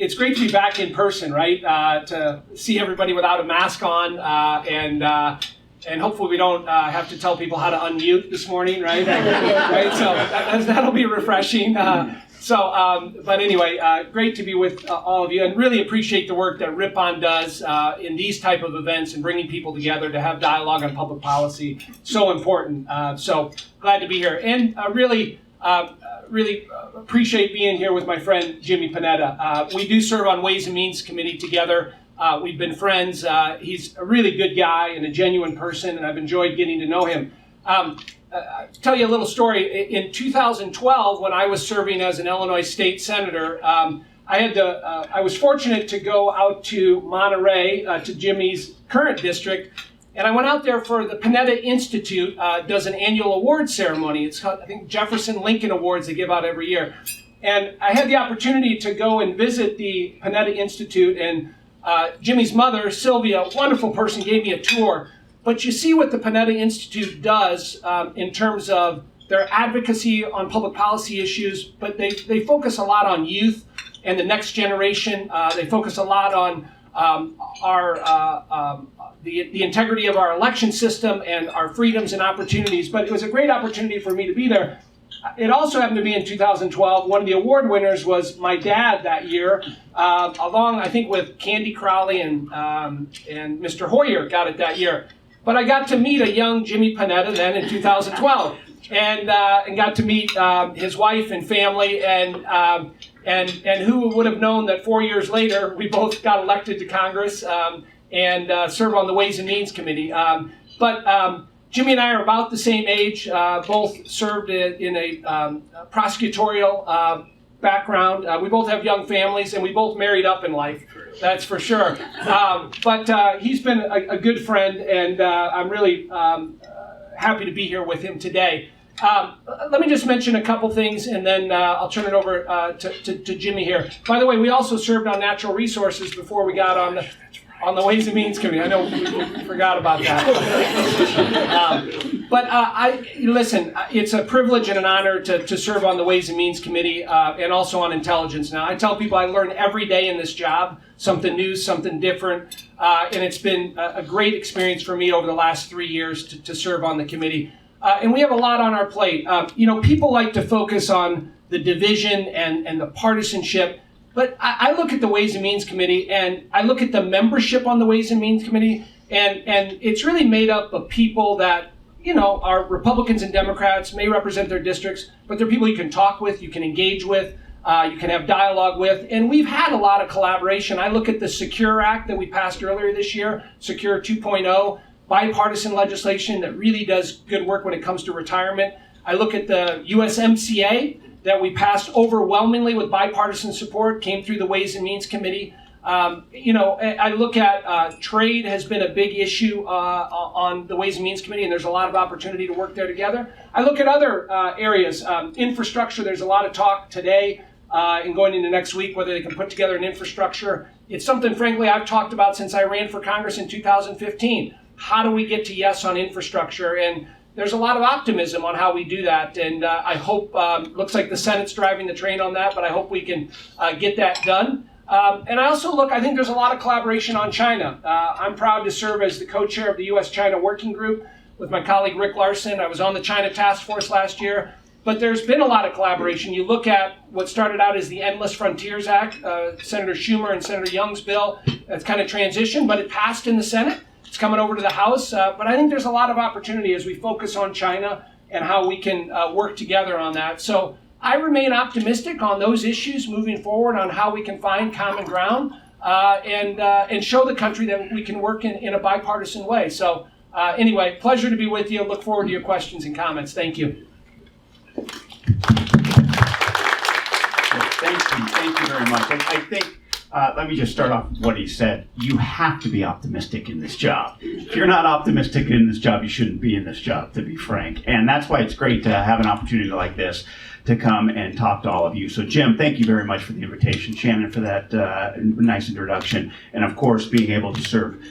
it's great to be back in person, right? To see everybody without a mask on, and hopefully we don't have to tell people how to unmute this morning, right? Right? So that'll be refreshing. But anyway, great to be with all of you, and really appreciate the work that Ripon does in these type of events and bringing people together to have dialogue on public policy. So important. So glad to be here, and really appreciate being here with my friend Jimmy Panetta. We do serve on Ways and Means Committee together. We've been friends. He's a really good guy and a genuine person, and I've enjoyed getting to know him. I'll tell you a little story. In 2012, when I was serving as an Illinois state senator, I was fortunate to go out to Monterey, to Jimmy's current district, and I went out there for the Panetta Institute, does an annual award ceremony. It's called, I think, Jefferson Lincoln Awards they give out every year. And I had the opportunity to go and visit the Panetta Institute, and Jimmy's mother, Sylvia, a wonderful person, gave me a tour. But you see what the Panetta Institute does in terms of their advocacy on public policy issues, but they focus a lot on youth and the next generation. They focus a lot on the integrity of our election system and our freedoms and opportunities. But it was a great opportunity for me to be there. It also happened to be in 2012. One of the award winners was my dad that year, along, I think, with Candy Crowley and Mr. Hoyer got it that year. But I got to meet a young Jimmy Panetta then in 2012, and got to meet his wife and family, and who would have known that 4 years later we both got elected to Congress and serve on the Ways and Means Committee. But Jimmy and I are about the same age, both served in a prosecutorial background. We both have young families, and we both married up in life, that's for sure. But he's been a good friend, and I'm really happy to be here with him today. Let me just mention a couple things, and then I'll turn it over to Jimmy here. By the way, we also served on natural resources before we got on the Ways and Means Committee. I know we forgot about that. Listen, it's a privilege and an honor to serve on the Ways and Means Committee and also on intelligence. Now, I tell people I learn every day in this job, something new, something different, and it's been a great experience for me over the last 3 years to serve on the committee. And we have a lot on our plate. People like to focus on the division and the partisanship. But I look at the Ways and Means Committee, and I look at the membership on the Ways and Means Committee, and it's really made up of people that, are Republicans and Democrats, may represent their districts, but they're people you can talk with, you can engage with, you can have dialogue with, and we've had a lot of collaboration. I look at the Secure Act that we passed earlier this year, Secure 2.0, bipartisan legislation that really does good work when it comes to retirement. I look at the USMCA that we passed overwhelmingly with bipartisan support, came through the Ways and Means Committee. I look at trade has been a big issue on the Ways and Means Committee, and there's a lot of opportunity to work there together. I look at other areas, infrastructure. There's a lot of talk today and going into next week whether they can put together an infrastructure. It's something, frankly, I've talked about since I ran for Congress in 2015. How do we get to yes on infrastructure? And there's a lot of optimism on how we do that, and I hope, looks like the Senate's driving the train on that, but I hope we can get that done. And I also I think there's a lot of collaboration on China. I'm proud to serve as the co-chair of the U.S.-China Working Group with my colleague Rick Larson. I was on the China Task Force last year, but there's been a lot of collaboration. You look at what started out as the Endless Frontiers Act, Senator Schumer and Senator Young's bill. That's kind of transitioned, but it passed in the Senate. It's coming over to the House, but I think there's a lot of opportunity as we focus on China and how we can work together on that. So I remain optimistic on those issues moving forward on how we can find common ground and show the country that we can work in a bipartisan way. So anyway, pleasure to be with you. Look forward to your questions and comments. Thank you. Thank you very much. I think let me just start off with what he said. You have to be optimistic in this job. If you're not optimistic in this job, you shouldn't be in this job, to be frank. And that's why it's great to have an opportunity like this to come and talk to all of you. So Jim, thank you very much for the invitation. Shannon, for that nice introduction. And of course, being able to serve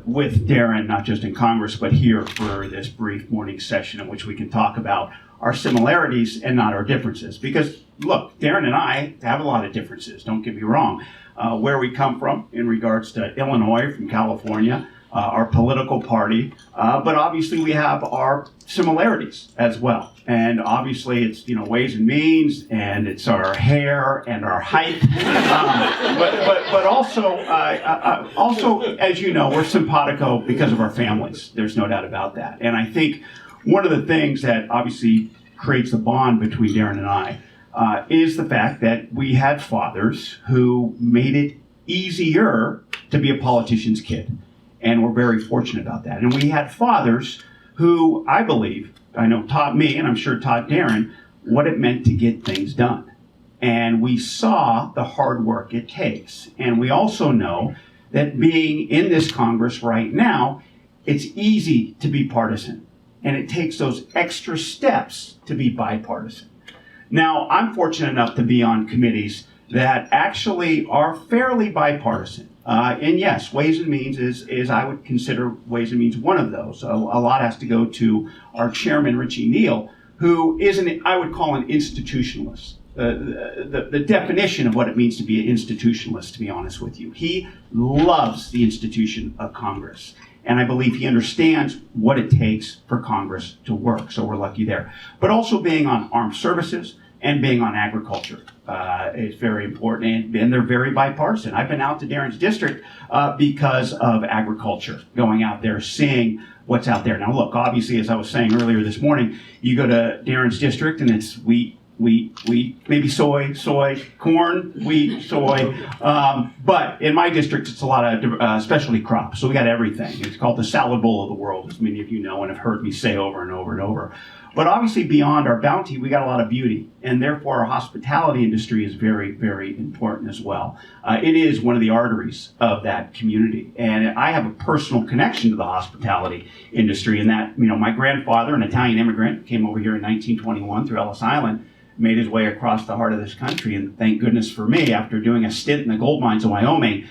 with Darin, not just in Congress, but here for this brief morning session in which we can talk about our similarities and not our differences. Because look, Darin and I have a lot of differences, don't get me wrong. Where we come from in regards to Illinois, from California, our political party, but obviously we have our similarities as well. And obviously it's, ways and means, and it's our hair and our height. But also, as you know, we're simpatico because of our families. There's no doubt about that. And I think one of the things that obviously creates the bond between Darin and I is the fact that we had fathers who made it easier to be a politician's kid. And we're very fortunate about that. And we had fathers who, I believe, taught me, and I'm sure taught Darin, what it meant to get things done. And we saw the hard work it takes. And we also know that being in this Congress right now, it's easy to be partisan. And it takes those extra steps to be bipartisan. Now, I'm fortunate enough to be on committees that actually are fairly bipartisan. And yes, Ways and Means is I would consider Ways and Means one of those. A lot has to go to our chairman, Richie Neal, who I would call an institutionalist. The definition of what it means to be an institutionalist, to be honest with you. He loves the institution of Congress. And I believe he understands what it takes for Congress to work. So we're lucky there. But also being on armed services and being on agriculture is very important. And they're very bipartisan. I've been out to Darin's district because of agriculture, going out there, seeing what's out there. Now, look, obviously, as I was saying earlier this morning, you go to Darin's district and it's wheat, maybe soy, corn, wheat, soy. But in my district, it's a lot of specialty crops. So we got everything. It's called the salad bowl of the world, as many of you know and have heard me say over and over and over. But obviously beyond our bounty, we got a lot of beauty. And therefore, our hospitality industry is very, very important as well. It is one of the arteries of that community. And I have a personal connection to the hospitality industry in that, my grandfather, an Italian immigrant, came over here in 1921 through Ellis Island, made his way across the heart of this country, and thank goodness for me, after doing a stint in the gold mines of Wyoming,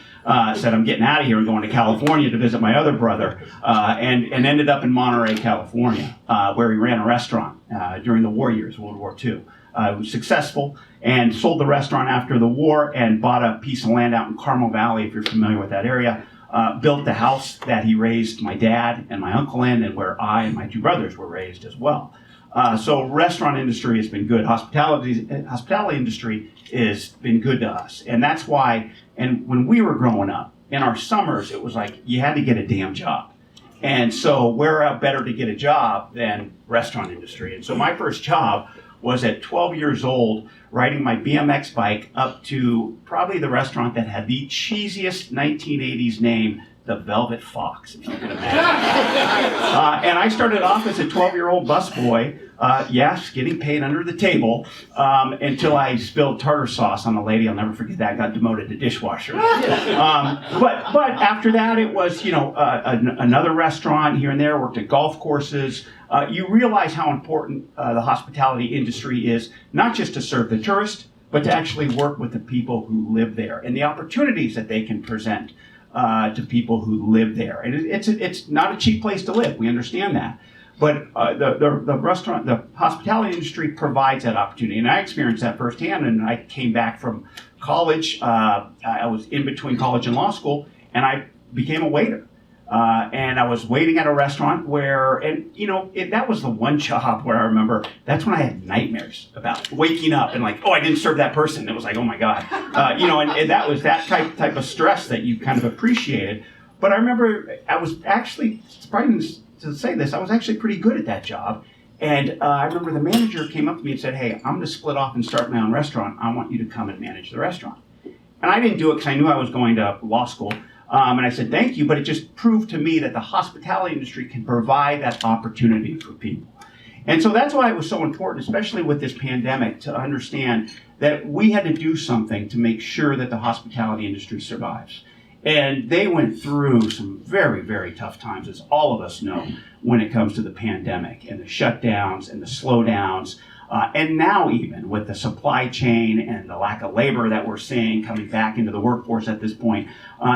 said I'm getting out of here and going to California to visit my other brother, and ended up in Monterey, California, where he ran a restaurant during the war years, World War II. It was successful, and sold the restaurant after the war and bought a piece of land out in Carmel Valley, if you're familiar with that area. Built the house that he raised my dad and my uncle in, and where I and my two brothers were raised as well. So restaurant industry has been good. Hospitality industry has been good to us. And that's why, and when we were growing up, in our summers, it was like you had to get a damn job. And so where better to get a job than restaurant industry? And so my first job was at 12 years old, riding my BMX bike up to probably the restaurant that had the cheesiest 1980s name, the Velvet Fox, if you can imagine. And I started off as a 12-year-old busboy, yes, getting paid under the table, until I spilled tartar sauce on a lady. I'll never forget that. Got demoted to dishwasher. But after that, it was, another restaurant here and there. Worked at golf courses. You realize how important the hospitality industry is, not just to serve the tourist, but to actually work with the people who live there and the opportunities that they can present to people who live there. And it's not a cheap place to live. We understand that. But the hospitality industry provides that opportunity. And I experienced that firsthand. And I came back from college. I was in between college and law school, and I became a waiter. And I was waiting at a restaurant where, that was the one job where I remember, that's when I had nightmares about waking up and like, oh, I didn't serve that person. It was like, oh my God. And that was that type of stress that you kind of appreciated. But I remember I was actually, surprising to say this, I was actually pretty good at that job. And I remember the manager came up to me and said, hey, I'm going to split off and start my own restaurant. I want you to come and manage the restaurant. And I didn't do it because I knew I was going to law school. And I said, thank you, but it just proved to me that the hospitality industry can provide that opportunity for people. And so that's why it was so important, especially with this pandemic, to understand that we had to do something to make sure that the hospitality industry survives. And they went through some very, very tough times, as all of us know, when it comes to the pandemic and the shutdowns and the slowdowns. And now even with the supply chain and the lack of labor that we're seeing coming back into the workforce at this point,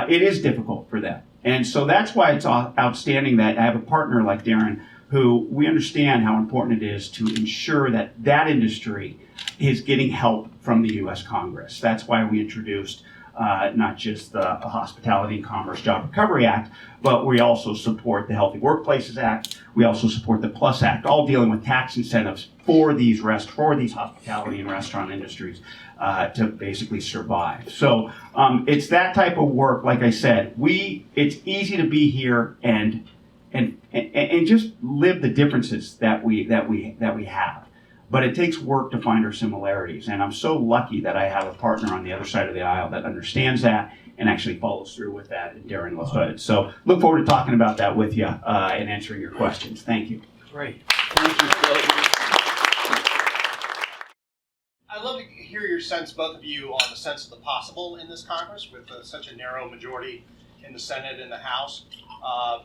it is difficult for them. And so that's why it's outstanding that I have a partner like Darin who we understand how important it is to ensure that that industry is getting help from the U.S. Congress. That's why we introduced not just the Hospitality and Commerce Job Recovery Act, but we also support the Healthy Workplaces Act. We also support the PLUS Act, all dealing with tax incentives for these hospitality and restaurant industries to basically survive. So it's that type of work. Like I said, it's easy to be here and just live the differences that we have. But it takes work to find our similarities, and I'm so lucky that I have a partner on the other side of the aisle that understands that and actually follows through with that in Darin LaHood. So look forward to talking about that with you and answering your questions. Thank you. Great. Thank you, Phil. I'd love to hear your sense, both of you, on the sense of the possible in this Congress with such a narrow majority in the Senate and the House.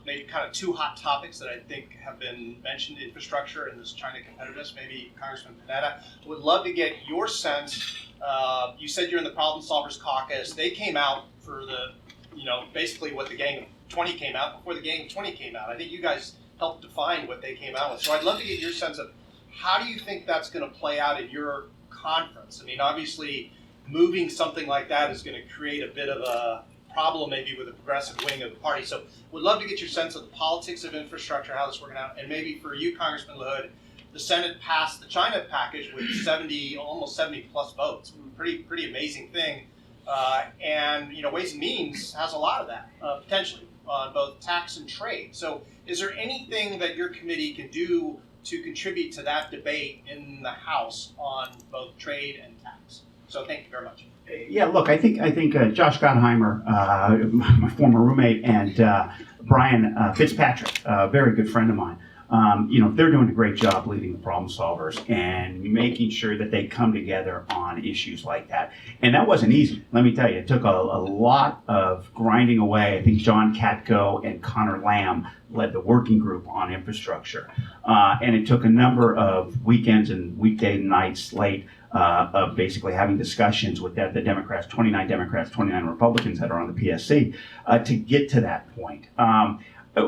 Maybe kind of two hot topics that I think have been mentioned: infrastructure and this China competitiveness. Maybe Congressman Panetta, would love to get your sense. You said you're in the Problem Solvers Caucus. They came out for basically what the Gang of 20 came out, before the Gang of 20 came out. I think you guys helped define what they came out with. So I'd love to get your sense of how do you think that's going to play out in your conference? I mean, obviously, moving something like that is going to create a bit of a problem maybe with the progressive wing of the party. So would love to get your sense of the politics of infrastructure, how this is working out, and maybe for you, Congressman LaHood, the Senate passed the China package with almost 70 plus votes. Pretty amazing thing. And Ways and Means has a lot of that, potentially, on both tax and trade. So is there anything that your committee can do to contribute to that debate in the House on both trade and tax? So thank you very much. Yeah, look, I think Josh Gottheimer, my former roommate, and Brian Fitzpatrick, a very good friend of mine, they're doing a great job leading the problem solvers and making sure that they come together on issues like that. And that wasn't easy. Let me tell you, it took a lot of grinding away. I think John Katko and Connor Lamb led the working group on infrastructure. And it took a number of weekends and weekday nights late of basically having discussions with the Democrats, 29 Democrats, 29 Republicans that are on the PSC, to get to that point.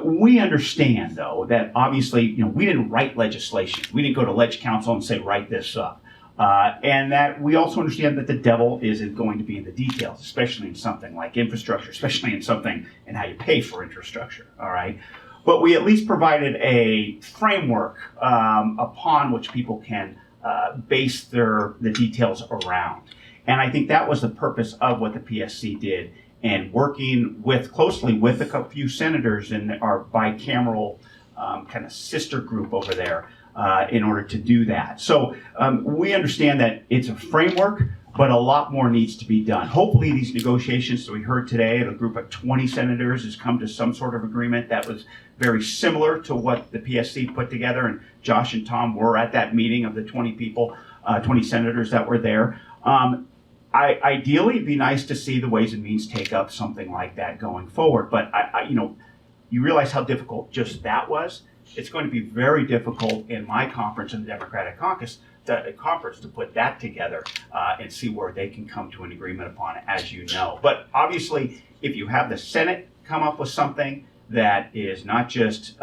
We understand, though, that obviously, we didn't write legislation. We didn't go to Leg Council and say, write this up. And that we also understand that the devil isn't going to be in the details, especially in something like infrastructure, especially in something in how you pay for infrastructure, all right? But we at least provided a framework upon which people can base the details around. And I think that was the purpose of what the PSC did, and working closely with a few senators in our bicameral kind of sister group over there in order to do that. So we understand that it's a framework, but a lot more needs to be done. Hopefully these negotiations that we heard today, a group of 20 senators has come to some sort of agreement that was very similar to what the PSC put together, and Josh and Tom were at that meeting of the 20 senators that were there. Ideally, it'd be nice to see the Ways and Means take up something like that going forward. But you realize how difficult just that was. It's going to be very difficult in my conference in the Democratic Caucus to put that together and see where they can come to an agreement upon it, as you know. But obviously, if you have the Senate come up with something that is not just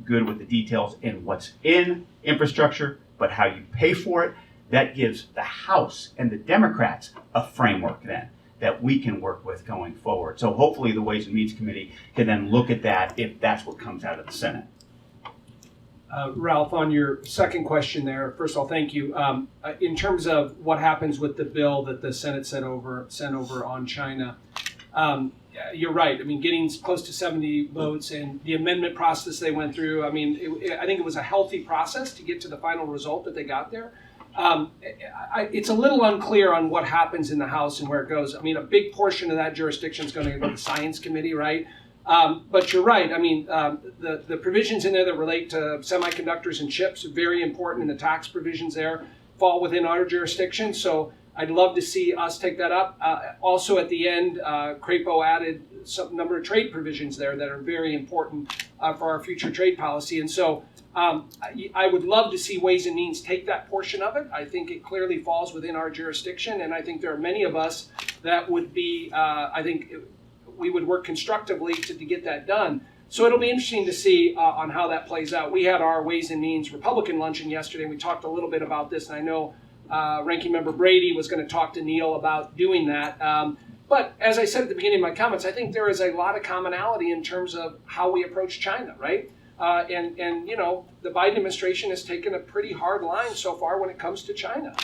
good with the details in what's in infrastructure, but how you pay for it, that gives the House and the Democrats a framework then that we can work with going forward. So hopefully the Ways and Means Committee can then look at that if that's what comes out of the Senate. Ralph, on your second question there, first of all, thank you. In terms of what happens with the bill that the Senate sent over on China, you're right. I mean, getting close to 70 votes and the amendment process they went through, I think it was a healthy process to get to the final result that they got there. It's a little unclear on what happens in the House and where it goes. I mean, a big portion of that jurisdiction is going to go to the Science Committee, right? But you're right. I mean, the provisions in there that relate to semiconductors and chips are very important, and the tax provisions there fall within our jurisdiction. So I'd love to see us take that up. Also, at the end, Crapo added some number of trade provisions there that are very important for our future trade policy. And so I would love to see Ways and Means take that portion of it. I think it clearly falls within our jurisdiction, and I think there are many of us that would be, I think we would work constructively to get that done. So it'll be interesting to see on how that plays out. We had our Ways and Means Republican luncheon yesterday, and we talked a little bit about this, and I know Ranking Member Brady was going to talk to Neil about doing that. But as I said at the beginning of my comments, I think there is a lot of commonality in terms of how we approach China, right? And you know, the Biden administration has taken a pretty hard line so far when it comes to China.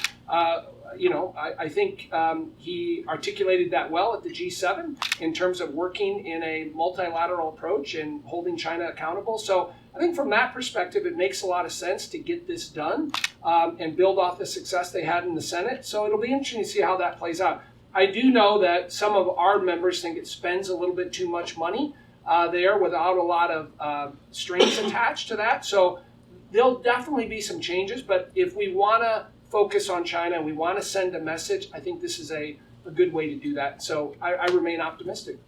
You know, I think he articulated that well at the G7 in terms of working in a multilateral approach and holding China accountable. So I think from that perspective, it makes a lot of sense to get this done and build off the success they had in the Senate. So it'll be interesting to see how that plays out. I do know that some of our members think it spends a little bit too much money there without a lot of strings attached to that. So there'll definitely be some changes, but if we want to focus on China and we want to send a message, I think this is a good way to do that. So I remain optimistic.